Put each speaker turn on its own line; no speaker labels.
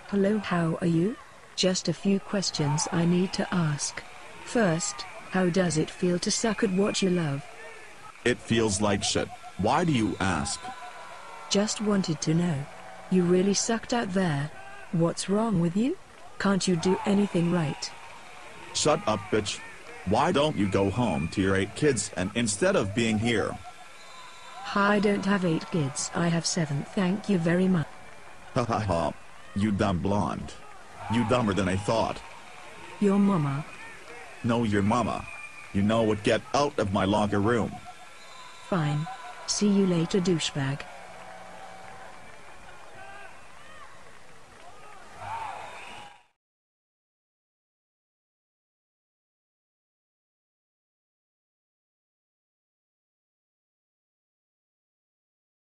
Hello, how are you? Just a few questions I need to ask. First, how does it feel to suck at what you love?
It feels like shit. Why do you ask?
Just wanted to know. You really sucked out there. What's wrong with you? Can't you do anything right?
Shut up, bitch. Why don't you go home to your 8 kids and instead of being here?
I don't have 8 kids, I have 7, thank you very much.
Ha ha ha. You dumb blonde. You dumber than I thought.
Your mama.
No, your mama. You know what? Get out of my locker room.
Fine. See you later, douchebag.